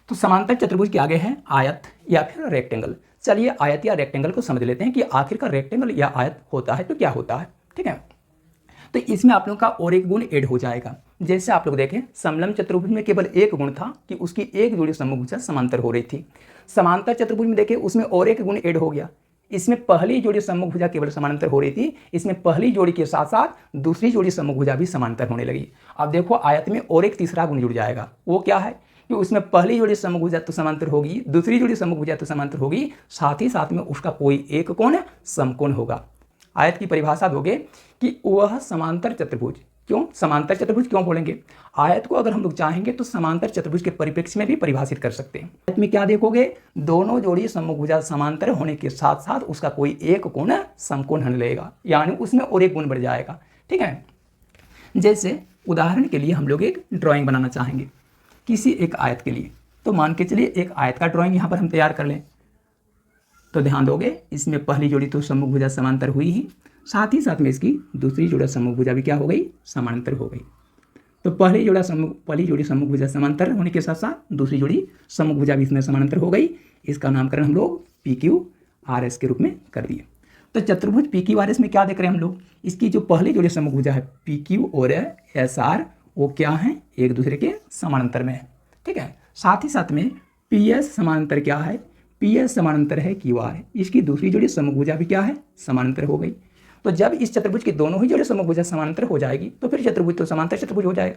तो समांतर चतुर्भुज के आगे है आयत या फिर रेक्टेंगल। चलिए आयत या रेक्टेंगल को समझ लेते हैं कि आखिरकार रेक्टेंगल या आयत होता है तो क्या होता है। ठीक है, तो इसमें आप लोगों का और एक गुण ऐड हो जाएगा। जैसे आप लोग देखें समलंब चतुर्भुज में केवल एक गुण था कि उसकी एक जोड़ी समभुजा समांतर हो रही थी। समांतर चतुर्भुज में देखिए उसमें और एक गुण ऐड हो गया। इसमें पहली जोड़ी समभुजा केवल समांतर हो रही थी, इसमें पहली जोड़ी के साथ साथ दूसरी जोड़ी समभुजा भी समांतर होने लगी। अब देखो आयत में और एक तीसरा गुण जुड़ जाएगा। वो क्या है कि उसमें पहली जोड़ी समभुजा तो समांतर होगी, दूसरी जोड़ी समभुजा तो समांतर होगी, साथ ही साथ में उसका कोई एक कोण समकोण होगा। आयत की परिभाषा दोगे कि वह समांतर चतुर्भुज। क्यों समांतर चतुर्भुज क्यों बोलेंगे? आयत को अगर हम लोग चाहेंगे तो समांतर चतुर्भुज के परिप्रेक्ष्य में भी परिभाषित कर सकते हैं। आयत में क्या देखोगे, दोनों जोड़ी समभुजा समांतर होने के साथ साथ उसका कोई एक कोण समकोण होने लगेगा, यानी उसमें और एक गुण बढ़ जाएगा। ठीक है, जैसे उदाहरण के लिए हम लोग एक ड्राइंग बनाना चाहेंगे किसी एक आयत के लिए, तो मान के चलिए एक आयत का ड्राइंग यहाँ पर हम तैयार कर लें। तो ध्यान दोगे इसमें पहली जोड़ी तो समभुजा समांतर हुई ही, साथ ही साथ में इसकी दूसरी जोड़ा समभुजा भी क्या हो गई, समांतर हो गई। तो पहली जोड़ी समभुजा समांतर होने के साथ साथ दूसरी जोड़ी समभुजा भी इसमें समांतर हो गई। इसका नामकरण हम लोग PQRS के रूप में कर दिए। तो चतुर्भुज PQRS में क्या देख रहे हैं हम लोग, इसकी जो पहली जोड़ी समभुजा है PQ और SR वो क्या है, एक दूसरे के समानांतर में है। ठीक है, साथ ही साथ में PS समानांतर क्या है, PS समानांतर है QR, इसकी दूसरी जोड़ी समभुजा भी क्या है, समानांतर हो गई। तो जब इस चतुर्भुज की दोनों ही जोड़ी समभुजा समांतर हो जाएगी तो फिर चतुर्भुज तो समांतर चतुर्भुज हो जाएगा।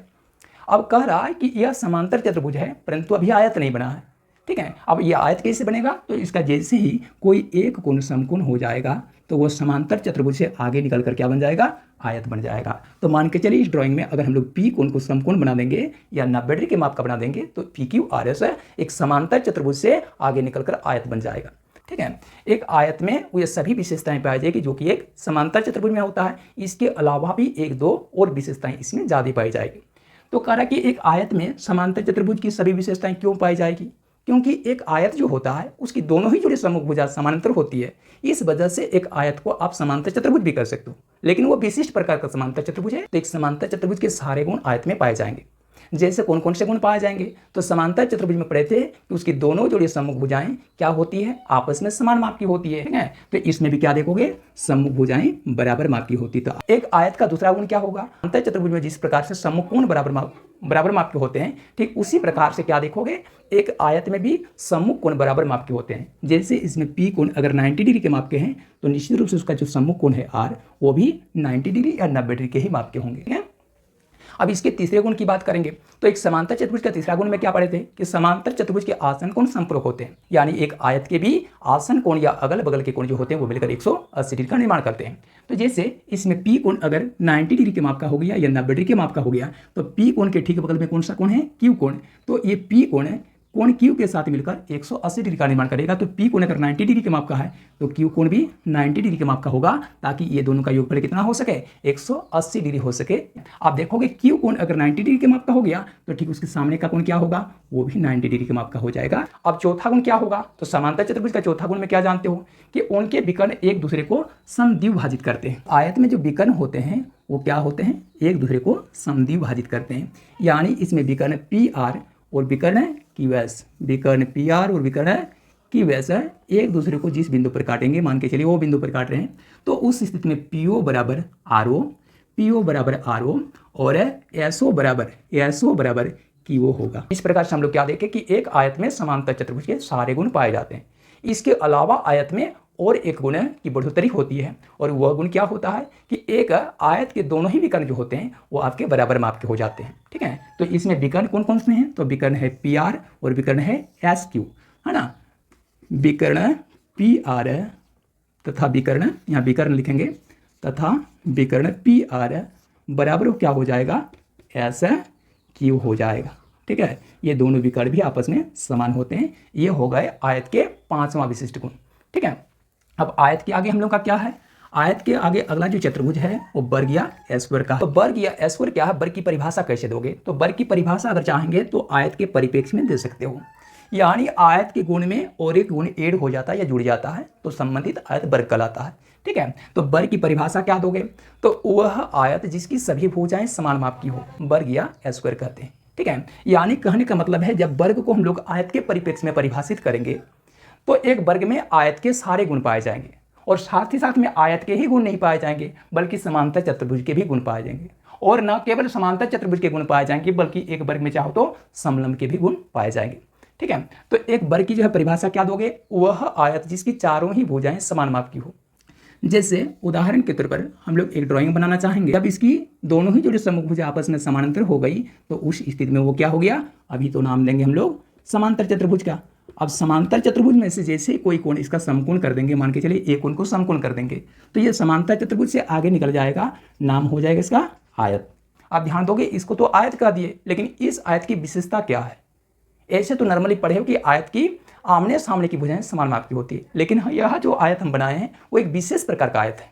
अब कह रहा है कि यह समांतर चतुर्भुज है परंतु अभी आयत नहीं बना है। ठीक है, अब यह आयत कैसे बनेगा, तो इसका जैसे ही कोई एक कोण समकोण हो जाएगा तो वो समांतर चतुर्भुज से आगे निकल कर क्या बन जाएगा, आयत बन जाएगा। तो मान के चलिए इस ड्राइंग में अगर हम लोग P कोण को समकोण बना देंगे या 90 डिग्री के माप का बना देंगे तो PQRS एक समांतर चतुर्भुज से आगे निकलकर आयत बन जाएगा। ठीक है, एक आयत में वो ये सभी विशेषताएं पाई जाएगी जो कि एक समांतर चतुर्भुज में होता है। इसके अलावा भी एक दो और विशेषताएं इसमें ज़्यादा पाई जाएगी। तो कह रहा कि एक आयत में समांतर चतुर्भुज की सभी विशेषताएं क्यों पाई जाएगी, क्योंकि एक आयत जो होता है उसकी दोनों ही जोड़ी समभुजा समांतर होती है। इस वजह से एक आयत को आप समांतर चतुर्भुज भी कर सकते हो, लेकिन वो विशिष्ट प्रकार का समांतर चतुर्भुज है। तो एक समांतर चतुर्भुज के सारे गुण आयत में पाए जाएंगे। जैसे कौन कौन से गुण पाए जाएंगे, तो समांतर चतुर्भुज में पढ़े थे कि उसकी दोनों जोड़ी समभुजाएं क्या होती है, आपस में समान माप की होती है। ठीक है, तो इसमें भी क्या देखोगे, समभुजाएं बराबर माप की होती। तो एक आयत का दूसरा गुण क्या होगा, समांतर चतुर्भुज में जिस प्रकार से समकोण बराबर माप के होते हैं, ठीक उसी प्रकार से क्या देखोगे, एक आयत में भी सम्मुख कोण बराबर माप के होते हैं। जैसे इसमें P कोण अगर 90 डिग्री के माप के हैं तो निश्चित रूप से उसका जो सम्मुख कोण है R वो भी 90 डिग्री या 90 डिग्री के ही माप के होंगे। ठीक है, अब इसके तीसरे गुण की बात करेंगे तो एक समांतर चतुर्भुज का तीसरा गुण में क्या पढ़े थे कि समांतर चतुर्भुज के आसन कोण संपूरक होते हैं, यानी एक आयत के भी आसन कोण या अगल बगल के कोण जो होते हैं वो मिलकर 180 डिग्री का निर्माण करते हैं। तो जैसे इसमें P कोण अगर 90 डिग्री के माप का हो गया या 90 डिग्री के माप का हो गया तो P कोण के ठीक बगल में कौन सा कोण है, Q कोण। तो ये P कोण है कोण Q के साथ मिलकर 180 डिग्री का निर्माण करेगा। तो P कोण अगर 90 डिग्री के माप का है तो Q कोण भी 90 डिग्री के माप का होगा, ताकि ये दोनों का योगफल कितना हो सके, 180 डिग्री हो सके। आप देखोगे Q कोण अगर 90 डिग्री के माप का हो गया तो ठीक उसके सामने का कोण क्या होगा, वो भी 90 डिग्री के माप का हो जाएगा। अब चौथा गुण क्या होगा, तो समांतर चतुर्भुज का चौथा गुण में क्या जानते हो कि उनके विकर्ण एक दूसरे को समद्विभाजित करते हैं। आयत में जो विकर्ण होते हैं वो क्या होते हैं, एक दूसरे को समद्विभाजित करते हैं। यानी इसमें विकर्ण PR और विकर्ण QS, विकर्ण PR और विकर्ण QS है, एक दूसरे को जिस बिंदु पर काटेंगे, मान के चलिए वो बिंदु पर काट रहे हैं, तो उस स्थिति में PO बराबर RO और SO बराबर QO होगा। इस प्रकार से हम लोग क्या देखें कि एक आयत में समांतर चतुर्भुज के सारे गुण पाए जाते हैं। इसके अलावा आयत में और एक गुण की बढ़ोतरी होती है, और वह गुण क्या होता है कि एक आयत के दोनों ही विकर्ण जो होते हैं वो आपके बराबर माप के हो जाते हैं। ठीक है, तो इसमें विकर्ण कौन कौन से हैं, तो विकर्ण है PR और विकर्ण है SQ, है ना। विकर्ण PR तथा विकर्ण, यहाँ विकर्ण लिखेंगे, तथा विकर्ण PR बराबर क्या हो जाएगा, SQ हो जाएगा। ठीक है, ये दोनों विकर्ण भी आपस में समान होते हैं। ये हो गए आयत के पांचवा विशिष्ट गुण। ठीक है, अब आयत के आगे हम लोग का क्या है, आयत के आगे अगला जो चतुर्भुज है वो वर्ग या एस्क्वायर का। तो वर्ग या एस्क्वायर क्या है, वर्ग की परिभाषा कैसे दोगे, तो वर्ग की परिभाषा अगर चाहेंगे तो आयत के परिप्रेक्ष्य में दे सकते हो। यानी आयत के गुण में और एक गुण ऐड हो जाता है या जुड़ जाता है तो संबंधित आयत वर्ग कहलाता है। ठीक है, तो वर्ग की परिभाषा क्या दोगे, तो वह आयत जिसकी सभी भुजाएं समान माप की हो, वर्ग या एस्क्वायर कहते हैं। ठीक है। यानी कहने का मतलब है जब वर्ग को हम लोग आयत के परिप्रेक्ष्य में परिभाषित करेंगे तो एक वर्ग में आयत के सारे गुण पाए जाएंगे और साथ ही साथ में आयत के ही गुण नहीं पाए जाएंगे बल्कि समांतर चतुर्भुज के भी गुण पाए जाएंगे, और न केवल समांतर चतुर्भुज के गुण पाए जाएंगे बल्कि एक वर्ग में चाहो तो समलंब के भी गुण पाए जाएंगे। ठीक है, तो एक वर्ग की जो है परिभाषा क्या दोगे, वह आयत जिसकी चारों ही भुजाएं समान माप की हो। जैसे उदाहरण के तौर पर हम लोग एक ड्राइंग बनाना चाहेंगे, जब इसकी दोनों ही जो सम्मुख भुजा आपस में समानांतर हो गई तो उस स्थिति में वो क्या हो गया, अभी तो नाम देंगे हम लोग समांतर चतुर्भुज का। अब समांतर चतुर्भुज में से जैसे कोई कोण इसका समकोण कर देंगे, मान के चलिए एक कोण को समकोण कर देंगे तो ये समांतर चतुर्भुज से आगे निकल जाएगा, नाम हो जाएगा इसका आयत। आप ध्यान दोगे, इसको तो आयत कह दिए, लेकिन इस आयत की विशेषता क्या है। ऐसे तो नॉर्मली पढ़े हो कि आयत की आमने सामने की भुजाएं समान माप की होती है, लेकिन यह जो आयत हम बनाए हैं वो एक विशेष प्रकार का आयत है।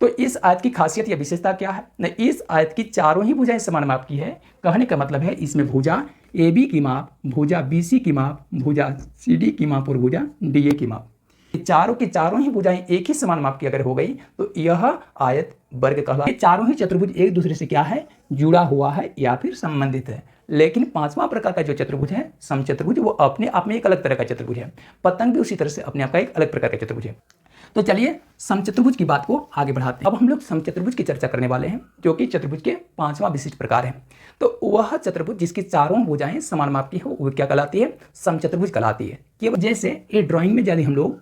तो इस आयत की खासियत या विशेषता क्या है न, इस आयत की चारों ही भुजाएं समान माप की है। कहने का मतलब है इसमें भुजा AB की माप, भुजा BC की माप, भुजा CD की माप और भुजा DA की माप, चारों की चारों ही भुजाएं एक ही समान माप की अगर हो गई तो यह आयत वर्ग कहलाता है। चारों ही चतुर्भुज एक दूसरे से क्या है, जुड़ा हुआ है या फिर संबंधित है। लेकिन पांचवा प्रकार का जो चतुर्भुज है समचतुर्भुज, वो अपने आप में एक अलग तरह का चतुर्भुज है। पतंग भी उसी तरह से अपने आप का एक अलग प्रकार का चतुर्भुज है। तो चलिए समचतुर्भुज की बात को आगे बढ़ाते हैं। अब हम लोग समचतुर्भुज की चर्चा करने वाले हैं जो कि चतुर्भुज के पांचवा विशिष्ट प्रकार है। तो वह चतुर्भुज जिसकी चारों भुजाएं समान माप की हो वो क्या कहलाती है, समचतुर्भुज कहलाती है। कि जैसे ये ड्राइंग में यदि हम लोग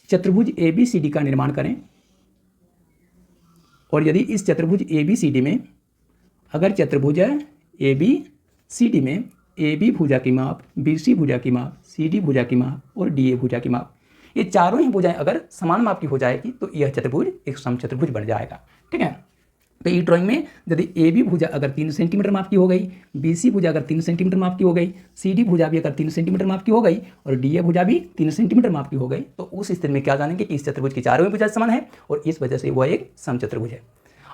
चतुर्भुज ABCD का निर्माण करें और यदि इस चतुर्भुज ABCD में अगर चतुर्भुज ABCD में AB भुजा की माप, BC भुजा की माप, CD भुजा की माप और DA भुजा की माप, ये चारों ही भुजाएं अगर समान माप की हो जाएगी तो यह चतुर्भुज एक समचतुर्भुज बन जाएगा। ठीक है, तो ये ड्राइंग में यदि AB भुजा अगर 3 सेंटीमीटर माप की हो गई, BC भुजा अगर 3 सेंटीमीटर माप की हो गई, CD भुजा भी अगर 3 सेंटीमीटर माप की हो गई और DA भुजा भी 3 सेंटीमीटर माप की हो गई, तो उस स्थिति में क्या जानेंगे कि इस चतुर्भुज की चारों ही भुजा समान है और इस वजह से वह एक समचतुर्भुज है।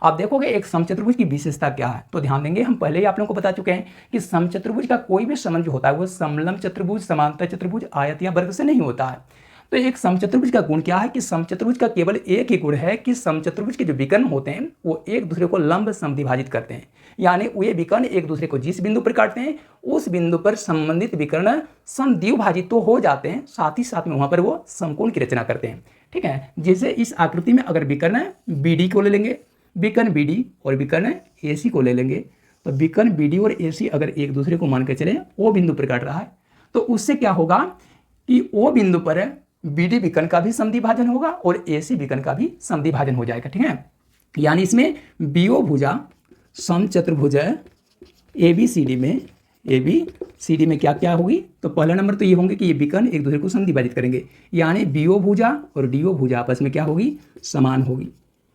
आप देखोगे एक समचतुर्भुज की विशेषता क्या है, तो ध्यान देंगे हम पहले ही आप लोगों को बता चुके हैं कि समचतुर्भुज का कोई भी संबंध जो होता है वो समलंब चतुर्भुज, समांतर चतुर्भुज, आयत या वर्ग से नहीं होता है। तो एक समचतुर्भुज का गुण क्या है कि समचतुर्भुज का केवल एक ही गुण है कि समचतुर्भुज के जो विकर्ण होते हैं वो एक दूसरे को लंब समद्विभाजित करते हैं। यानी वे विकर्ण एक दूसरे को जिस बिंदु पर काटते हैं उस बिंदु पर संबंधित विकर्ण समद्विभाजित तो हो जाते हैं, साथ ही साथ में वहां पर वो समकोण की रचना करते हैं। ठीक है, जैसे इस आकृति में अगर विकर्ण BD को ले लेंगे, विकर्ण BD और विकर्ण AC को ले लेंगे, तो विकर्ण BD और AC अगर एक दूसरे को मान के चले वो बिंदु पर काट रहा है तो उससे क्या होगा कि वो बिंदु पर BD विकर्ण का भी समद्विभाजन होगा और AC विकर्ण का भी समद्विभाजन हो जाएगा। ठीक है, यानी इसमें BO भुजा समचतुर्भुज ABCD में क्या क्या होगी, तो पहला नंबर तो ये होंगे कि ये विकर्ण एक दूसरे को समद्विभाजित करेंगे, यानी BO भुजा और DO भुजा आपस में क्या होगी, समान होगी,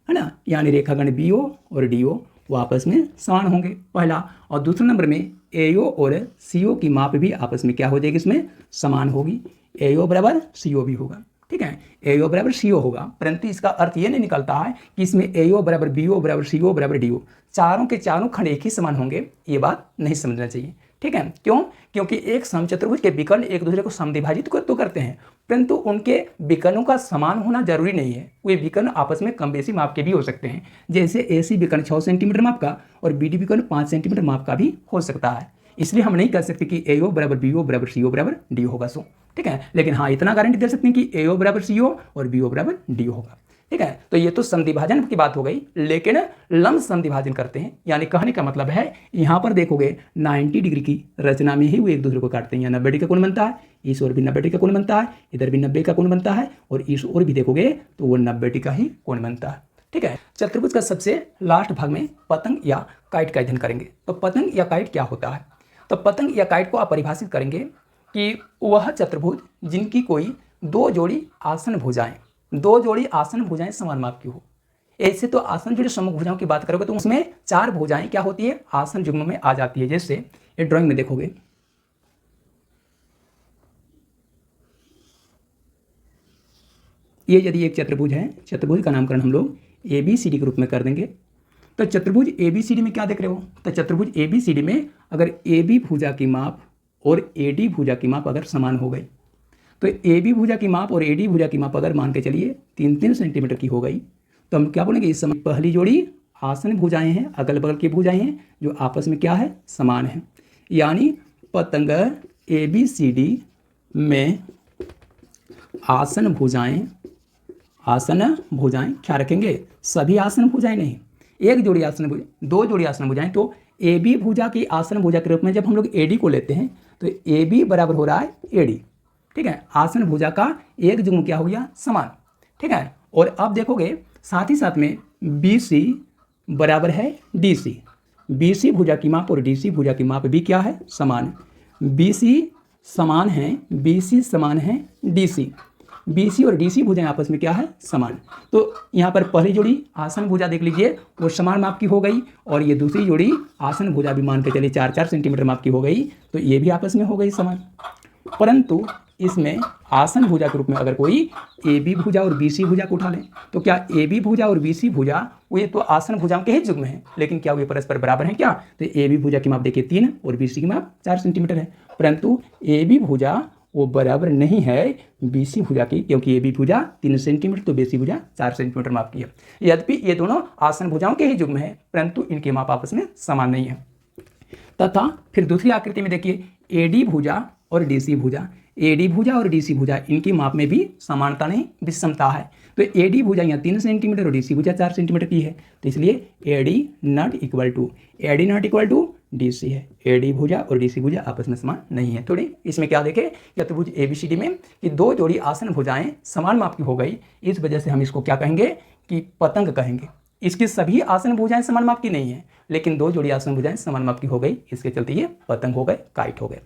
है ना। यानी रेखाखंड BO और DO वो आपस में समान होंगे, पहला। और दूसरे नंबर में AO और CO की माप भी आपस में क्या हो जाएगी, इसमें समान होगी। AO बराबर CO भी होगा। ठीक है, AO बराबर CO होगा, परंतु इसका अर्थ ये नहीं निकलता है कि इसमें AO बराबर BO बराबर CO बराबर DO चारों के चारों खंड एक ही समान होंगे, ये बात नहीं समझना चाहिए। ठीक है, क्यों, क्योंकि एक समचतुर्भुज के विकर्ण एक दूसरे को समद्विभाजित तो करते हैं परंतु उनके विकर्णों का समान होना जरूरी नहीं है, वे विकर्ण आपस में कम बेसी माप के भी हो सकते हैं। जैसे AC विकर्ण 6 सेंटीमीटर माप का और BD विकर्ण 5 सेंटीमीटर माप का भी हो सकता है। इसलिए हम नहीं कह सकते कि AO बराबर BO बराबर CO बराबर DO होगा। सो ठीक है, लेकिन हाँ इतना गारंटी दे सकते हैं कि AO बराबर CO और BO बराबर DO होगा। ठीक है, तो ये तो समद्विभाजन की बात हो गई, लेकिन लंब समद्विभाजन करते हैं। यानी कहने का मतलब है यहाँ पर देखोगे 90 डिग्री की रचना में ही वो एक दूसरे को काटते हैं। यहाँ 90 डिग्री का कोण बनता है, इस ओर भी 90 डिग्री का कोण बनता है, इधर भी 90 का कोण बनता है और इस ओर भी देखोगे तो वो 90 डिग्री का ही कोण बनता है। ठीक है, चतुर्भुज का सबसे लास्ट भाग में पतंग या काइट का अध्ययन करेंगे। तो पतंग या काइट क्या होता है, तो पतंग या काइट को आप परिभाषित करेंगे कि वह चतुर्भुज जिनकी कोई दो जोड़ी आसन भुजाएं समान माप की हो। ऐसे तो आसन जोड़ी सम्मुख भुजाओं की बात करोगे तो उसमें 4 भुजाएं क्या होती है, आसन युग्म में आ जाती है। जैसे ये ड्राइंग में देखोगे, ये यदि एक चतुर्भुज है, चतुर्भुज का नामकरण हम लोग ABCD के रूप में कर देंगे। तो चतुर्भुज ABCD में क्या देख रहे हो, तो चतुर्भुज ABCD में अगर AB भुजा की माप और AD भुजा की माप अगर समान हो गई, तो AB भुजा की माप और AD भुजा की माप अगर मान के चलिए 3-3 सेंटीमीटर की हो गई, तो हम क्या बोलेंगे, इस समय पहली जोड़ी आसन भुजाएं हैं, अगल बगल की भुजाएं हैं जो आपस में क्या है, समान है। यानी पतंग ABCD में आसन भुजाएं क्या रखेंगे, सभी आसन भुजाएं नहीं, एक जोड़ी आसन भुजा, दो जोड़ी आसन भुजाएं। तो AB भुजा की आसन भुजा के रूप में जब हम लोग AD को लेते हैं तो AB बराबर हो रहा है AD, ठीक है। आसन भुजा का एक जुग्म क्या हो गया, समान, ठीक है। और अब देखोगे साथ ही साथ में BC बराबर है DC, BC भुजा की माप और DC भुजा की माप भी क्या है, समान। BC समान है, BC समान है DC, BC और DC भुजाएं आपस में क्या है, समान। तो यहाँ पर पहली जोड़ी आसन भुजा देख लीजिए वो समान माप की हो गई, और ये दूसरी जोड़ी आसन भुजा भी मान के चलिए 4-4 सेंटीमीटर माप की हो गई, तो ये भी आपस में हो गई समान। परंतु इसमें आसन भुजा के रूप में अगर कोई AB भुजा और BC भुजा को उठा लें तो क्या AB भुजा और BC भुजा वो ये तो आसन भुजाओं के ही युग्म है, लेकिन क्या वे परस्पर बराबर हैं क्या, तो AB भुजा की माप देखिए 3 और BC की माप 4 सेंटीमीटर है। परंतु AB भुजा वो बराबर नहीं है BC भुजा की, क्योंकि AB भुजा 3 सेंटीमीटर तो BC भुजा 4 सेंटीमीटर माप की है। यद्यपि ये दोनों आसन भुजाओं के ही युग्म है, परंतु इनके माप आपस में समान नहीं है। तथा फिर दूसरी आकृति में देखिए AD भुजा और DC भुजा, AD भुजा और DC भुजा इनकी माप में भी समानता नहीं, विषमता है। तो AD भुजा यहाँ 3 सेंटीमीटर और DC भुजा 4 सेंटीमीटर की है, तो इसलिए AD not equal to DC है। AD भुजा और DC भुजा आपस में समान नहीं है। थोड़ी इसमें क्या देखें, चतुर्भुज ABCD में कि दो जोड़ी आसन भुजाएं समान माप की हो गई, इस वजह से हम इसको क्या कहेंगे कि पतंग कहेंगे। इसकी सभी आसन भुजाएं समान माप की नहीं है, लेकिन दो जोड़ी आसन भुजाएं समान माप की हो गई, इसके चलते ये पतंग हो गए, काइट हो गए।